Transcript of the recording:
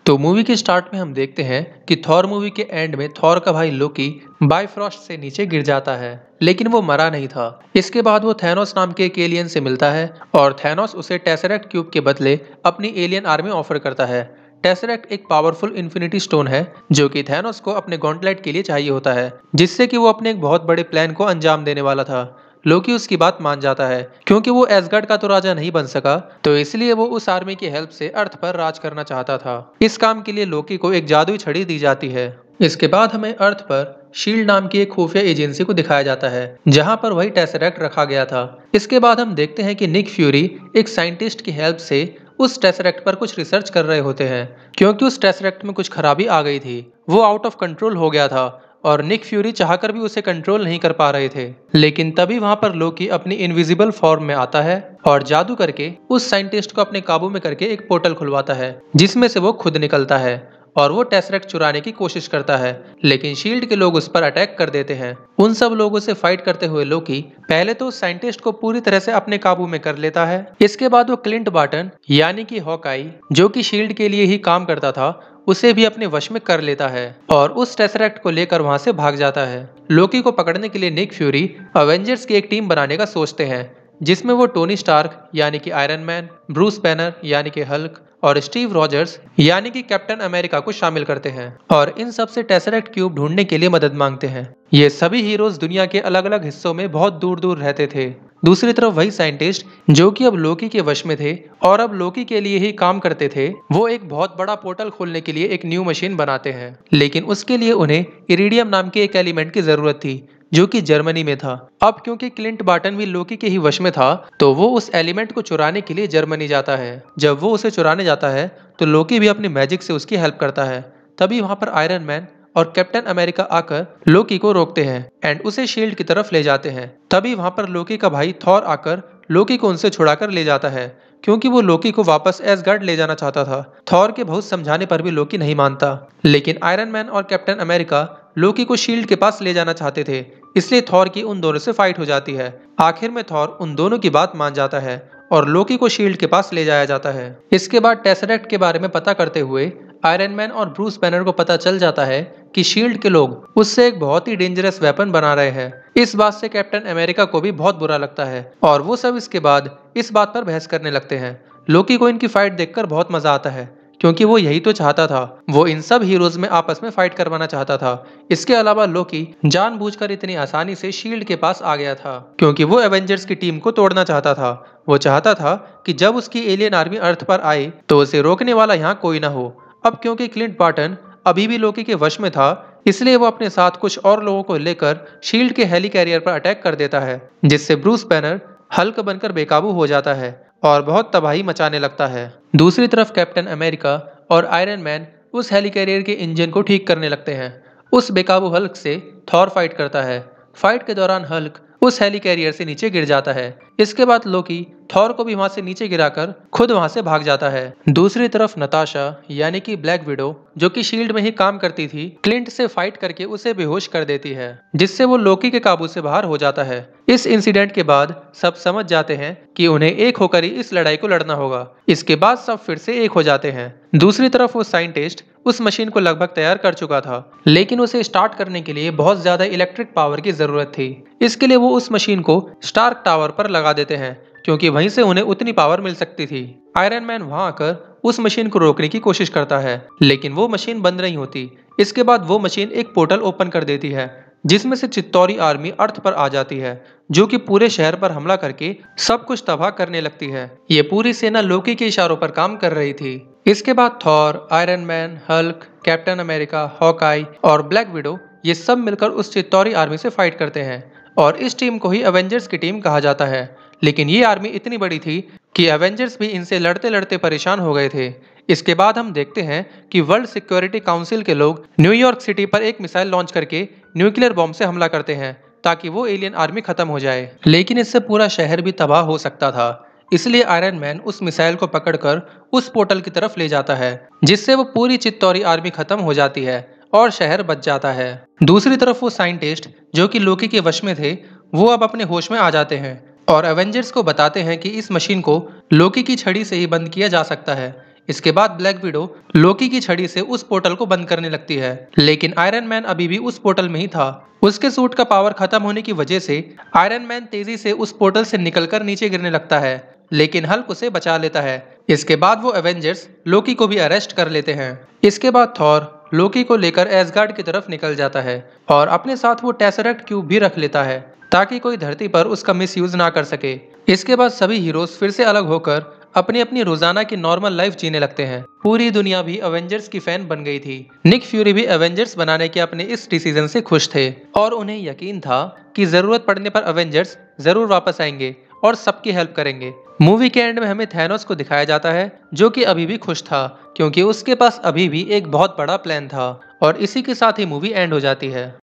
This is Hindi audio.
तो मूवी के स्टार्ट में हम देखते हैं कि थॉर मूवी के एंड में थॉर का भाई लोकी बाइफ्रॉस्ट से नीचे गिर जाता है, लेकिन वो मरा नहीं था। इसके बाद वो थैनोस नाम के एक एलियन से मिलता है और थैनोस उसे टेसरेक्ट क्यूब के बदले अपनी एलियन आर्मी ऑफर करता है। टेसरेक्ट एक पावरफुल इन्फिनिटी स्टोन है जो कि थैनोस को अपने गॉन्टलेट के लिए चाहिए होता है, जिससे कि वो अपने एक बहुत बड़े प्लान को अंजाम देने वाला था। लोकी उसकी बात मान जाता है क्योंकि वो एसगर्ड का तो राजा नहीं बन सका, तो इसलिए वो उस आर्मी की हेल्प से अर्थ पर राज करना चाहता था। इस काम के लिए लोकी को एक जादुई छड़ी दी जाती है। इसके बाद हमें अर्थ पर शील्ड नाम की एक खुफिया एजेंसी को दिखाया जाता है जहां पर वही टेसरेक्ट रखा गया था। इसके बाद हम देखते हैं कि निक फ्यूरी एक साइंटिस्ट की हेल्प से उस टेसरेक्ट पर कुछ रिसर्च कर रहे होते हैं, क्योंकि उस टेसरेक्ट में कुछ खराबी आ गई थी। वो आउट ऑफ कंट्रोल हो गया था और निक फ्यूरी चाहकर भी उसे कंट्रोल नहीं कर पा रहे थे। लेकिन तभी वहां पर लोकी अपनी इनविजिबल फॉर्म में आता है और जादू करके उस साइंटिस्ट को अपने काबू में करके एक पोर्टल खुलवाता है जिसमें से वो खुद निकलता है और वो टेसरेक्ट चुराने की कोशिश करता है, लेकिन शील्ड के लोग उस पर अटैक कर देते हैं। उन सब लोगों से फाइट करते हुए लोकी पहले तो साइंटिस्ट को पूरी तरह से अपने काबू में कर लेता है। इसके बाद वो क्लिंट बार्टन यानी कि हॉकाई, जो कि शील्ड के लिए ही काम करता था, उसे भी अपने वश में कर लेता है और उस टेसरेक्ट को लेकर वहां से भाग जाता है। लोकी को पकड़ने के लिए निक फ्यूरी अवेंजर्स की एक टीम बनाने का सोचते हैं, जिसमें वो टोनी स्टार्क यानी कि आयरन मैन, ब्रूस बैनर यानी कि हल्क और स्टीव रॉजर्स यानी कि कैप्टन अमेरिका को शामिल करते हैं और इन सब से टेसरेक्ट क्यूब ढूंढने के लिए मदद मांगते हैं। ये सभी हीरोज दुनिया के अलग अलग हिस्सों में बहुत दूर दूर रहते थे। दूसरी तरफ वही साइंटिस्ट जो कि अब लोकी के वश में थे और अब लोकी के लिए ही काम करते थे, वो एक बहुत बड़ा पोर्टल खोलने के लिए एक न्यू मशीन बनाते हैं, लेकिन उसके लिए उन्हें इरिडियम नाम के एक एलिमेंट की जरूरत थी जो कि जर्मनी में था। अब क्योंकि क्लिंट बार्टन भी लोकी के ही वश में था, तो वो उस एलिमेंट को चुराने के लिए जर्मनी जाता है। जब वो उसे चुराने जाता है तो लोकी भी अपनी मैजिक से उसकी हेल्प करता है। तभी वहां पर आयरन मैन और कैप्टन अमेरिका आकर लोकी को रोकते हैं एंड उसे शील्ड की तरफ ले जाते हैं। तभी वहां पर लोकी का भाई थॉर आकर लोकी को उनसे छुड़ाकर ले जाता है, क्योंकि वो लोकी को वापस एसगार्ड ले जाना चाहता था। थॉर के बहुत समझाने पर भी लोकी नहीं मानता, लेकिन आयरन मैन और कैप्टन अमेरिका लोकी को शील्ड के पास ले जाना चाहते थे, इसलिए थॉर की उन दोनों से फाइट हो जाती है। आखिर में थॉर उन दोनों की बात मान जाता है और लोकी को शील्ड के पास ले जाया जाता है। इसके बाद टेसरेक्ट के बारे में पता करते हुए आयरन मैन और ब्रूस बैनर को पता चल जाता है कि शील्ड के लोग उससे एक बहुत ही डेंजरस वेपन बना रहे हैं। इस बात से कैप्टन अमेरिका को भी बहुत बुरा लगता है और वो सब इसके बाद इस बात पर बहस करने लगते हैं। लोकी को इनकी फाइट देखकर बहुत मजा आता है, क्योंकि वो यही तो चाहता था। वो इन सब हीरोज में आपस में फाइट करवाना चाहता था। इसके अलावा लोकी जानबूझकर इतनी आसानी से शील्ड के पास आ गया था क्योंकि वो एवेंजर्स की टीम को तोड़ना चाहता था। वो चाहता था कि जब उसकी एलियन आर्मी अर्थ पर आए तो उसे रोकने वाला यहाँ कोई ना हो। अब क्योंकि क्लिंट बार्टन अभी भी लोकी के वश में था, इसलिए वो अपने साथ कुछ और लोगों को लेकर शील्ड के हेली कैरियर पर अटैक कर देता है, जिससे ब्रूस बैनर हल्क बनकर बेकाबू हो जाता है और बहुत तबाही मचाने लगता है। दूसरी तरफ कैप्टन अमेरिका और आयरन मैन उस हेली कैरियर के इंजन को ठीक करने लगते हैं। उस बेकाबू हल्क से थॉर फाइट करता है। फाइट के दौरान हल्क उस हेली कैरियर से नीचे गिर जाता है। इसके बाद लोकी थॉर को भी वहां से नीचे गिराकर खुद वहां से भाग जाता है। दूसरी तरफ नताशा यानी कि ब्लैक विडो, जो कि शील्ड में ही काम करती थी, क्लिंट से फाइट करके उसे बेहोश कर देती है, जिससे वो लोकी के काबू से बाहर हो जाता है। इस इंसिडेंट के बाद सब समझ जाते हैं कि उन्हें एक होकर ही इस लड़ाई को लड़ना होगा। इसके बाद सब फिर से एक हो जाते हैं। दूसरी तरफ वो साइंटिस्ट उस मशीन को लगभग तैयार कर चुका था, लेकिन उसे स्टार्ट करने के लिए बहुत ज्यादा इलेक्ट्रिक पावर की जरूरत थी। इसके लिए वो उस मशीन को स्टार्क टावर पर लगा देते हैं, क्योंकि वहीं से उन्हें उतनी पावर मिल सकती थी। आयरन मैन वहां आकर उस मशीन को रोकने की कोशिश करता है, लेकिन वो मशीन बंद नहीं होती। इसके बाद वो मशीन एक पोर्टल ओपन कर देती है, जिसमें से चित्तौरी आर्मी अर्थ पर आ जाती है, जो कि पूरे शहर पर हमला करके सब कुछ तबाह करने लगती है। ये पूरी सेना लोकी के इशारों पर काम कर रही थी। इसके बाद Thor, iron man, Hulk, captain America, Hawkeye और ब्लैक विडो ये सब मिलकर उस चित्तौरी आर्मी से फाइट करते हैं और इस टीम को ही एवेंजर्स की टीम कहा जाता है। लेकिन ये आर्मी इतनी बड़ी थी कि एवेंजर्स भी इनसे लड़ते लड़ते परेशान हो गए थे। इसके बाद हम देखते हैं कि वर्ल्ड सिक्योरिटी काउंसिल के लोग न्यूयॉर्क सिटी पर एक मिसाइल लॉन्च करके न्यूक्लियर बॉम्ब से हमला करते हैं ताकि वो एलियन आर्मी खत्म हो जाए, लेकिन इससे पूरा शहर भी तबाह हो सकता था। इसलिए आयरन मैन उस मिसाइल को पकड़कर उस पोर्टल की तरफ ले जाता है, जिससे वो पूरी चित्तौरी आर्मी खत्म हो जाती है और शहर बच जाता है। दूसरी तरफ वो साइंटिस्ट जो कि लोकी के वश में थे, वो अब अपने होश में आ जाते हैं और एवेंजर्स को बताते हैं कि इस मशीन को लोकी की छड़ी से ही बंद किया जा सकता है। इसके बाद ब्लैक विडो लोकी की छड़ी से उस पोर्टल को बंद करने लगती है, लेकिन आयरन मैन अभी भी उस पोर्टल में ही था। उसके सूट का पावर खत्म होने की वजह से आयरन मैन तेजी से उस पोर्टल से निकलकर नीचे गिरने लगता है, लेकिन हल्क उसे बचा लेता है। इसके बाद वो एवेंजर्स लोकी को भी अरेस्ट कर लेते हैं। इसके बाद थॉर लोकी को लेकर एसगार्ड की तरफ निकल जाता है और अपने साथ वो टेसरेक्ट क्यूब भी रख लेता है ताकि कोई धरती पर उसका मिसयूज ना कर सके। इसके बाद सभी हीरोज फिर से अलग होकर अपनी अपनी रोजाना की नॉर्मल लाइफ जीने लगते हैं। पूरी दुनिया भी एवेंजर्स की फैन बन गई थी। निक फ्यूरी भी एवेंजर्स बनाने के अपने इस डिसीजन से खुश थे और उन्हें यकीन था कि जरूरत पड़ने पर एवेंजर्स जरूर वापस आएंगे और सबकी हेल्प करेंगे। मूवी के एंड में हमें थैनोस को दिखाया जाता है जो कि अभी भी खुश था क्योंकि उसके पास अभी भी एक बहुत बड़ा प्लान था। और इसी के साथ ही मूवी एंड हो जाती है।